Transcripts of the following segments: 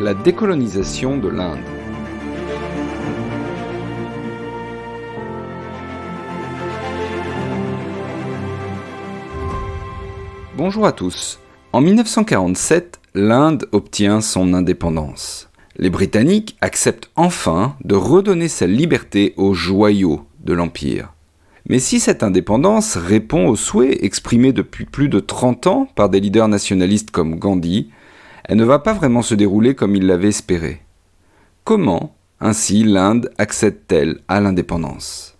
La décolonisation de l'Inde. Bonjour à tous. En 1947, l'Inde obtient son indépendance. Les Britanniques acceptent enfin de redonner sa liberté aux joyaux de l'Empire. Mais si cette indépendance répond aux souhaits exprimés depuis plus de 30 ans par des leaders nationalistes comme Gandhi, elle ne va pas vraiment se dérouler comme il l'avait espéré. Comment, ainsi, l'Inde accède-t-elle à l'indépendance ?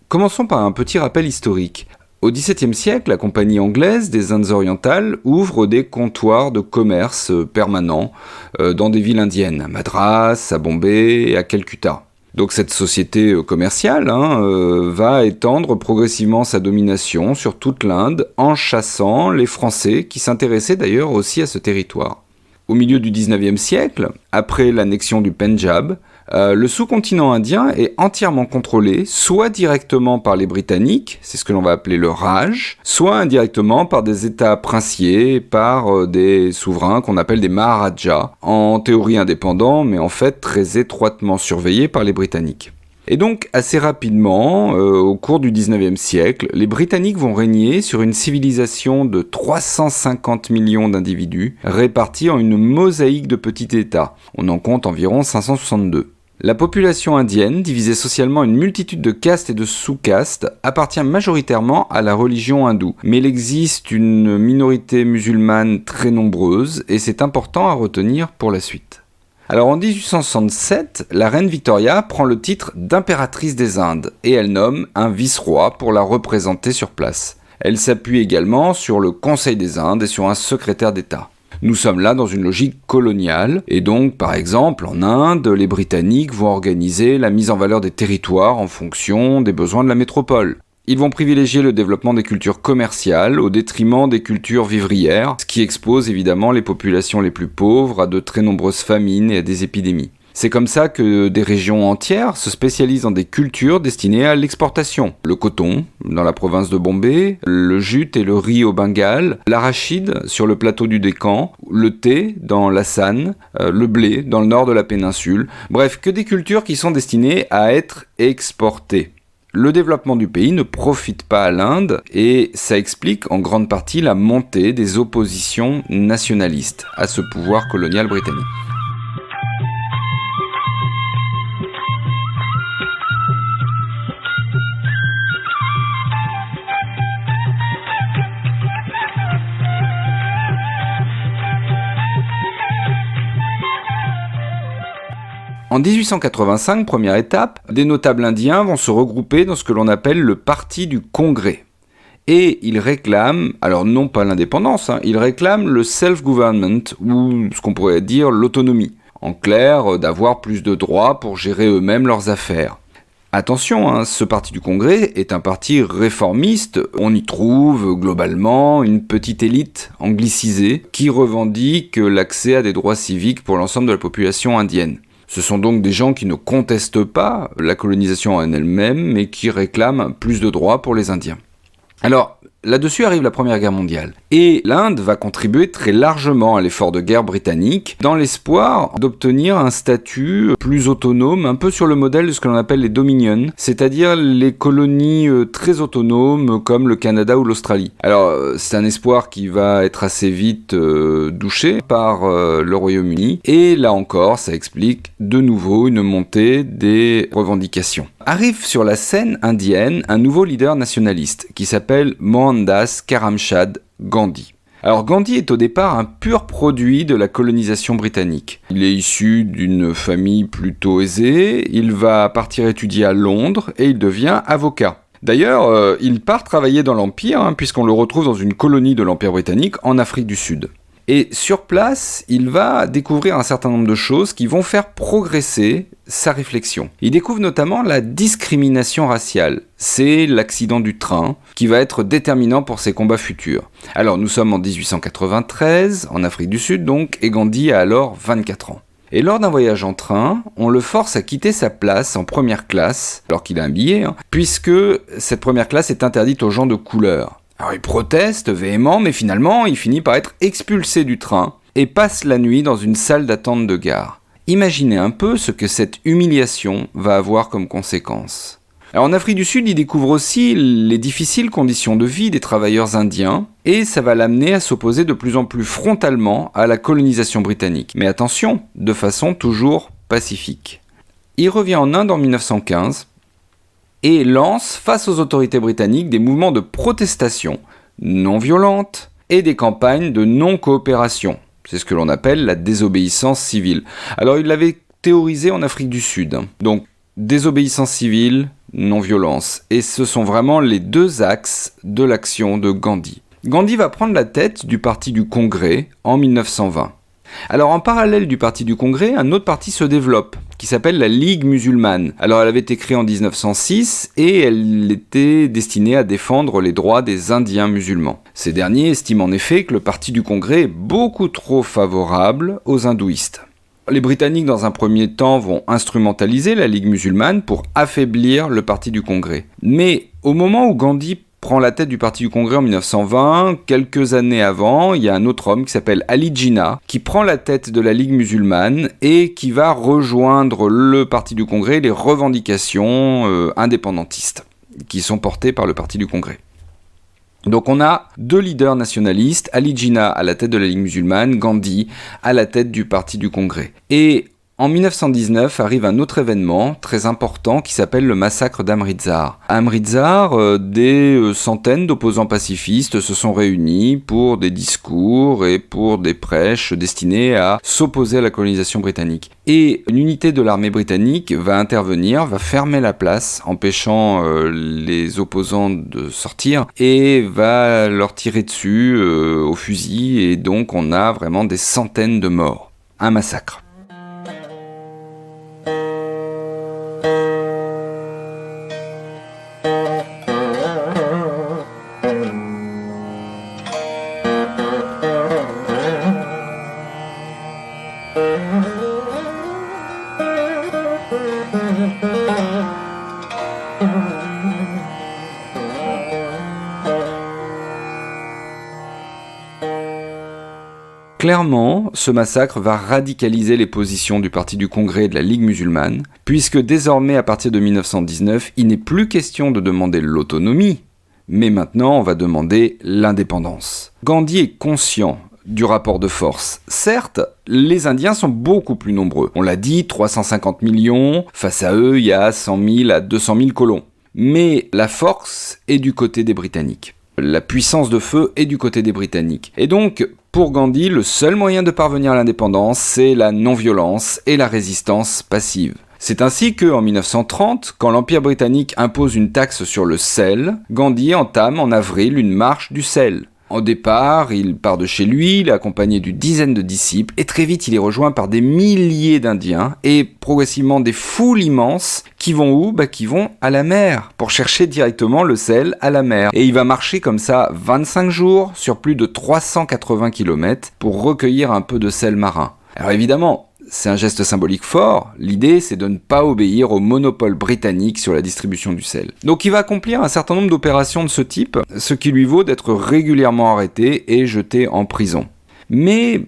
Commençons par un petit rappel historique. Au XVIIe siècle, la Compagnie anglaise des Indes orientales ouvre des comptoirs de commerce permanents dans des villes indiennes, à Madras, à Bombay et à Calcutta. Donc cette société commerciale va étendre progressivement sa domination sur toute l'Inde en chassant les Français qui s'intéressaient d'ailleurs aussi à ce territoire. Au milieu du XIXe siècle, après l'annexion du Pendjab, le sous-continent indien est entièrement contrôlé soit directement par les Britanniques, c'est ce que l'on va appeler le Raj, soit indirectement par des États princiers, par des souverains qu'on appelle des Maharajas, en théorie indépendants, mais en fait très étroitement surveillés par les Britanniques. Et donc, assez rapidement, au cours du XIXe siècle, les Britanniques vont régner sur une civilisation de 350 millions d'individus, répartis en une mosaïque de petits États. On en compte environ 562. La population indienne, divisée socialement en une multitude de castes et de sous-castes, appartient majoritairement à la religion hindoue. Mais il existe une minorité musulmane très nombreuse, et c'est important à retenir pour la suite. Alors en 1867, la reine Victoria prend le titre d'impératrice des Indes, et elle nomme un vice-roi pour la représenter sur place. Elle s'appuie également sur le Conseil des Indes et sur un secrétaire d'État. Nous sommes là dans une logique coloniale, et donc, par exemple, en Inde, les Britanniques vont organiser la mise en valeur des territoires en fonction des besoins de la métropole. Ils vont privilégier le développement des cultures commerciales au détriment des cultures vivrières, ce qui expose évidemment les populations les plus pauvres à de très nombreuses famines et à des épidémies. C'est comme ça que des régions entières se spécialisent dans des cultures destinées à l'exportation. Le coton, dans la province de Bombay, le jute et le riz au Bengale, l'arachide sur le plateau du Décan, le thé dans l'Assam, le blé dans le nord de la péninsule. Bref, que des cultures qui sont destinées à être exportées. Le développement du pays ne profite pas à l'Inde et ça explique en grande partie la montée des oppositions nationalistes à ce pouvoir colonial britannique. En 1885, première étape, des notables indiens vont se regrouper dans ce que l'on appelle le Parti du Congrès. Et ils réclament, alors non pas l'indépendance, ils réclament le self-government, ou ce qu'on pourrait dire l'autonomie. En clair, d'avoir plus de droits pour gérer eux-mêmes leurs affaires. Attention, ce Parti du Congrès est un parti réformiste. On y trouve globalement une petite élite anglicisée qui revendique l'accès à des droits civiques pour l'ensemble de la population indienne. Ce sont donc des gens qui ne contestent pas la colonisation en elle-même, mais qui réclament plus de droits pour les Indiens. Alors, là-dessus arrive la Première Guerre mondiale. Et l'Inde va contribuer très largement à l'effort de guerre britannique dans l'espoir d'obtenir un statut plus autonome, un peu sur le modèle de ce que l'on appelle les dominions, c'est-à-dire les colonies très autonomes comme le Canada ou l'Australie. Alors, c'est un espoir qui va être assez vite douché par le Royaume-Uni. Et là encore, ça explique de nouveau une montée des revendications. Arrive sur la scène indienne un nouveau leader nationaliste qui s'appelle Mohandas Karamchand Gandhi. Alors Gandhi est au départ un pur produit de la colonisation britannique. Il est issu d'une famille plutôt aisée, il va partir étudier à Londres et il devient avocat. D'ailleurs, il part travailler dans l'Empire, puisqu'on le retrouve dans une colonie de l'Empire britannique en Afrique du Sud. Et sur place, il va découvrir un certain nombre de choses qui vont faire progresser sa réflexion. Il découvre notamment la discrimination raciale. C'est l'accident du train qui va être déterminant pour ses combats futurs. Alors nous sommes en 1893, en Afrique du Sud donc, et Gandhi a alors 24 ans. Et lors d'un voyage en train, on le force à quitter sa place en première classe, alors qu'il a un billet, puisque cette première classe est interdite aux gens de couleur. Alors il proteste véhément, mais finalement il finit par être expulsé du train et passe la nuit dans une salle d'attente de gare. Imaginez un peu ce que cette humiliation va avoir comme conséquence. Alors en Afrique du Sud, il découvre aussi les difficiles conditions de vie des travailleurs indiens et ça va l'amener à s'opposer de plus en plus frontalement à la colonisation britannique. Mais attention, de façon toujours pacifique. Il revient en Inde en 1915 et lance face aux autorités britanniques des mouvements de protestation non violentes et des campagnes de non-coopération. C'est ce que l'on appelle la désobéissance civile. Alors il l'avait théorisé en Afrique du Sud. Donc désobéissance civile, non-violence. Et ce sont vraiment les deux axes de l'action de Gandhi. Gandhi va prendre la tête du Parti du Congrès en 1920. Alors en parallèle du Parti du Congrès, un autre parti se développe, qui s'appelle la Ligue musulmane. Alors elle avait été créée en 1906 et elle était destinée à défendre les droits des Indiens musulmans. Ces derniers estiment en effet que le Parti du Congrès est beaucoup trop favorable aux hindouistes. Les Britanniques, dans un premier temps, vont instrumentaliser la Ligue musulmane pour affaiblir le Parti du Congrès. Mais au moment où Gandhi prend la tête du Parti du Congrès en 1920, quelques années avant, il y a un autre homme qui s'appelle Ali Jinnah, qui prend la tête de la Ligue musulmane et qui va rejoindre le Parti du Congrès, les revendications indépendantistes qui sont portées par le Parti du Congrès. Donc on a deux leaders nationalistes, Ali Jinnah à la tête de la Ligue musulmane, Gandhi à la tête du Parti du Congrès. Et en 1919 arrive un autre événement très important qui s'appelle le massacre d'Amritsar. À Amritsar, des centaines d'opposants pacifistes se sont réunis pour des discours et pour des prêches destinés à s'opposer à la colonisation britannique. Et une unité de l'armée britannique va intervenir, va fermer la place, empêchant les opposants de sortir, et va leur tirer dessus au fusil, et donc on a vraiment des centaines de morts. Un massacre. Clairement, ce massacre va radicaliser les positions du Parti du Congrès et de la Ligue musulmane, puisque désormais, à partir de 1919, il n'est plus question de demander l'autonomie, mais maintenant on va demander l'indépendance. Gandhi est conscient du rapport de force. Certes, les Indiens sont beaucoup plus nombreux. On l'a dit, 350 millions, face à eux, il y a 100 000 à 200 000 colons. Mais la force est du côté des Britanniques. La puissance de feu est du côté des Britanniques. Et donc, pour Gandhi, le seul moyen de parvenir à l'indépendance, c'est la non-violence et la résistance passive. C'est ainsi que, en 1930, quand l'Empire britannique impose une taxe sur le sel, Gandhi entame en avril une marche du sel. Au départ, il part de chez lui, il est accompagné d'une dizaine de disciples, et très vite il est rejoint par des milliers d'Indiens, et progressivement des foules immenses, qui vont où ? Qui vont à la mer, pour chercher directement le sel à la mer. Et il va marcher comme ça 25 jours, sur plus de 380 km, pour recueillir un peu de sel marin. Alors évidemment, c'est un geste symbolique fort. L'idée, c'est de ne pas obéir au monopole britannique sur la distribution du sel. Donc il va accomplir un certain nombre d'opérations de ce type, ce qui lui vaut d'être régulièrement arrêté et jeté en prison. Mais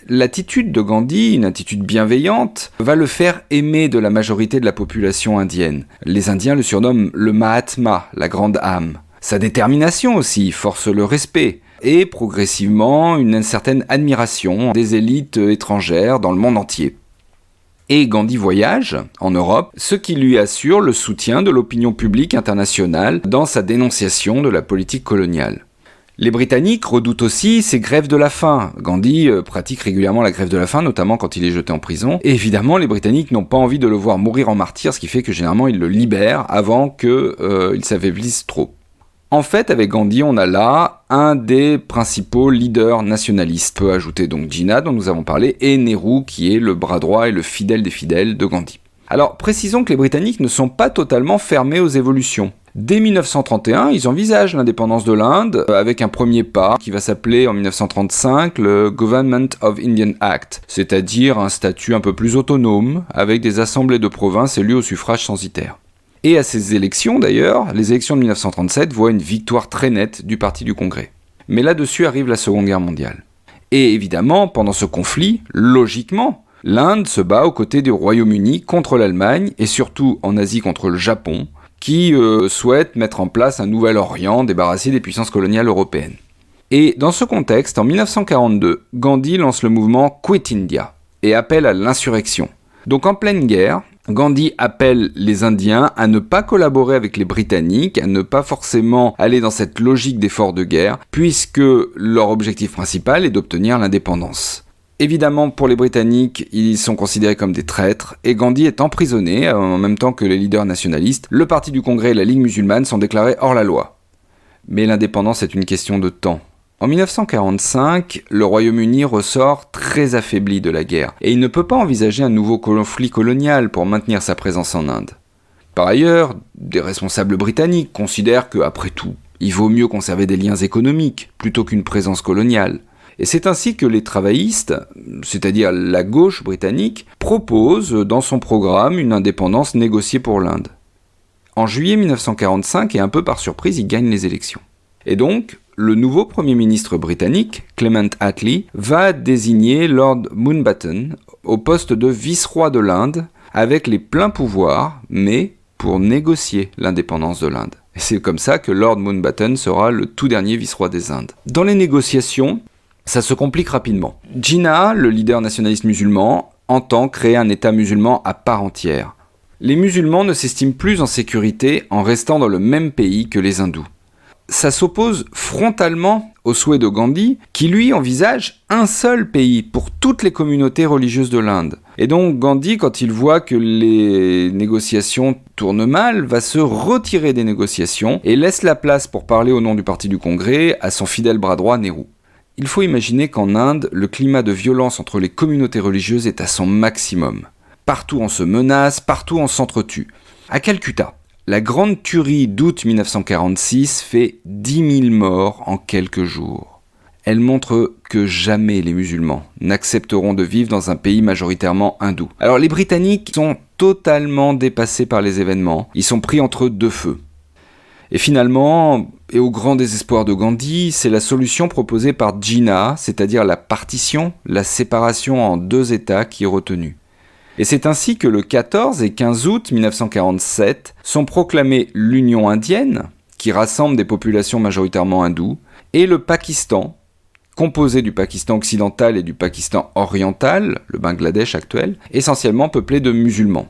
l'attitude de Gandhi, une attitude bienveillante, va le faire aimer de la majorité de la population indienne. Les Indiens le surnomment le Mahatma, la grande âme. Sa détermination aussi force le respect. Et progressivement une certaine admiration des élites étrangères dans le monde entier. Et Gandhi voyage en Europe, ce qui lui assure le soutien de l'opinion publique internationale dans sa dénonciation de la politique coloniale. Les Britanniques redoutent aussi ces grèves de la faim. Gandhi pratique régulièrement la grève de la faim, notamment quand il est jeté en prison. Et évidemment, les Britanniques n'ont pas envie de le voir mourir en martyr, ce qui fait que généralement ils le libèrent avant qu'il s'affaiblisse trop. En fait, avec Gandhi, on a là un des principaux leaders nationalistes. On peut ajouter donc Jinnah, dont nous avons parlé, et Nehru, qui est le bras droit et le fidèle des fidèles de Gandhi. Alors, précisons que les Britanniques ne sont pas totalement fermés aux évolutions. Dès 1931, ils envisagent l'indépendance de l'Inde, avec un premier pas qui va s'appeler en 1935 le Government of Indian Act, c'est-à-dire un statut un peu plus autonome, avec des assemblées de provinces élues au suffrage censitaire. Et à ces élections d'ailleurs, les élections de 1937 voient une victoire très nette du Parti du Congrès. Mais là-dessus arrive la Seconde Guerre mondiale. Et évidemment, pendant ce conflit, logiquement, l'Inde se bat aux côtés du Royaume-Uni contre l'Allemagne et surtout en Asie contre le Japon, qui souhaite mettre en place un nouvel Orient débarrassé des puissances coloniales européennes. Et dans ce contexte, en 1942, Gandhi lance le mouvement Quit India et appelle à l'insurrection. Donc en pleine guerre, Gandhi appelle les Indiens à ne pas collaborer avec les Britanniques, à ne pas forcément aller dans cette logique d'effort de guerre, puisque leur objectif principal est d'obtenir l'indépendance. Évidemment, pour les Britanniques, ils sont considérés comme des traîtres, et Gandhi est emprisonné, en même temps que les leaders nationalistes. Le Parti du Congrès et la Ligue musulmane sont déclarés hors la loi. Mais l'indépendance est une question de temps. En 1945, le Royaume-Uni ressort très affaibli de la guerre, et il ne peut pas envisager un nouveau conflit colonial pour maintenir sa présence en Inde. Par ailleurs, des responsables britanniques considèrent que, après tout, il vaut mieux conserver des liens économiques plutôt qu'une présence coloniale. Et c'est ainsi que les travaillistes, c'est-à-dire la gauche britannique, proposent dans son programme une indépendance négociée pour l'Inde. En juillet 1945, et un peu par surprise, ils gagnent les élections. Et donc, le nouveau Premier ministre britannique, Clement Attlee, va désigner Lord Mountbatten au poste de vice-roi de l'Inde, avec les pleins pouvoirs, mais pour négocier l'indépendance de l'Inde. Et c'est comme ça que Lord Mountbatten sera le tout dernier vice-roi des Indes. Dans les négociations, ça se complique rapidement. Jinnah, le leader nationaliste musulman, entend créer un État musulman à part entière. Les musulmans ne s'estiment plus en sécurité en restant dans le même pays que les hindous. Ça s'oppose frontalement au souhait de Gandhi, qui lui envisage un seul pays pour toutes les communautés religieuses de l'Inde. Et donc Gandhi, quand il voit que les négociations tournent mal, va se retirer des négociations et laisse la place pour parler au nom du Parti du Congrès à son fidèle bras droit Nehru. Il faut imaginer qu'en Inde, le climat de violence entre les communautés religieuses est à son maximum. Partout on se menace, partout on s'entretue. À Calcutta, la grande tuerie d'août 1946 fait 10 000 morts en quelques jours. Elle montre que jamais les musulmans n'accepteront de vivre dans un pays majoritairement hindou. Alors les Britanniques sont totalement dépassés par les événements, ils sont pris entre deux feux. Et finalement, et au grand désespoir de Gandhi, c'est la solution proposée par Jinnah, c'est-à-dire la partition, la séparation en deux États qui est retenue. Et c'est ainsi que le 14 et 15 août 1947 sont proclamées l'Union indienne, qui rassemble des populations majoritairement hindoues, et le Pakistan, composé du Pakistan occidental et du Pakistan oriental, le Bangladesh actuel, essentiellement peuplé de musulmans.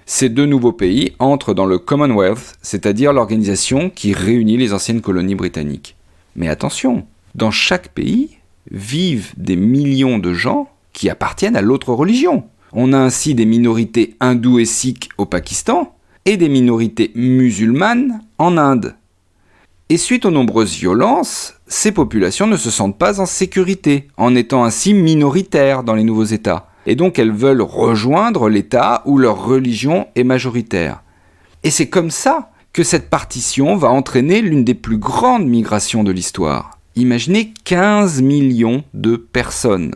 Ces deux nouveaux pays entrent dans le Commonwealth, c'est-à-dire l'organisation qui réunit les anciennes colonies britanniques. Mais attention, dans chaque pays vivent des millions de gens qui appartiennent à l'autre religion. On a ainsi des minorités hindoues et sikhes au Pakistan et des minorités musulmanes en Inde. Et suite aux nombreuses violences, ces populations ne se sentent pas en sécurité, en étant ainsi minoritaires dans les nouveaux États. Et donc elles veulent rejoindre l'État où leur religion est majoritaire. Et c'est comme ça que cette partition va entraîner l'une des plus grandes migrations de l'histoire. Imaginez 15 millions de personnes.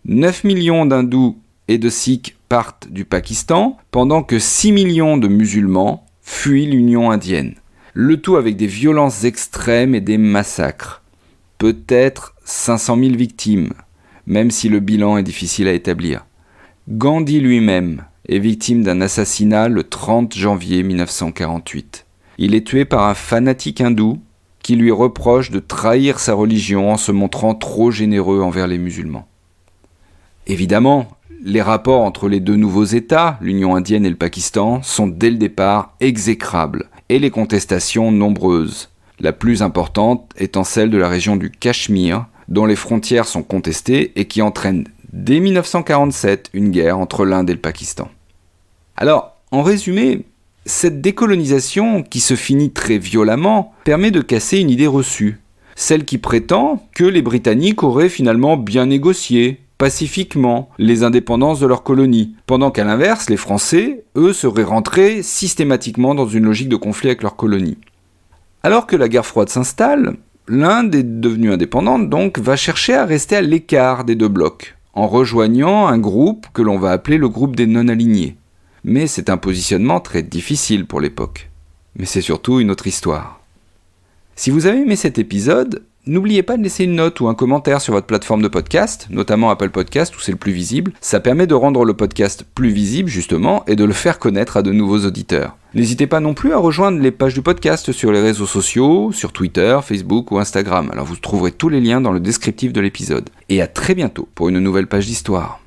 9 millions d'hindous et de sikhs partent du Pakistan, pendant que 6 millions de musulmans fuient l'Union indienne. Le tout avec des violences extrêmes et des massacres. Peut-être 500 000 victimes, même si le bilan est difficile à établir. Gandhi lui-même est victime d'un assassinat le 30 janvier 1948. Il est tué par un fanatique hindou qui lui reproche de trahir sa religion en se montrant trop généreux envers les musulmans. Évidemment, les rapports entre les deux nouveaux États, l'Union indienne et le Pakistan, sont dès le départ exécrables et les contestations nombreuses. La plus importante étant celle de la région du Cachemire, dont les frontières sont contestées et qui entraîne dès 1947 une guerre entre l'Inde et le Pakistan. Alors, en résumé, cette décolonisation qui se finit très violemment permet de casser une idée reçue, celle qui prétend que les Britanniques auraient finalement bien négocié, pacifiquement, les indépendances de leurs colonies, pendant qu'à l'inverse, les Français, eux, seraient rentrés systématiquement dans une logique de conflit avec leurs colonies. Alors que la guerre froide s'installe, l'Inde est devenue indépendante, donc va chercher à rester à l'écart des deux blocs, en rejoignant un groupe que l'on va appeler le groupe des non-alignés. Mais c'est un positionnement très difficile pour l'époque. Mais c'est surtout une autre histoire. Si vous avez aimé cet épisode, n'oubliez pas de laisser une note ou un commentaire sur votre plateforme de podcast, notamment Apple Podcast où c'est le plus visible. Ça permet de rendre le podcast plus visible justement et de le faire connaître à de nouveaux auditeurs. N'hésitez pas non plus à rejoindre les pages du podcast sur les réseaux sociaux, sur Twitter, Facebook ou Instagram. Alors vous trouverez tous les liens dans le descriptif de l'épisode. Et à très bientôt pour une nouvelle page d'histoire.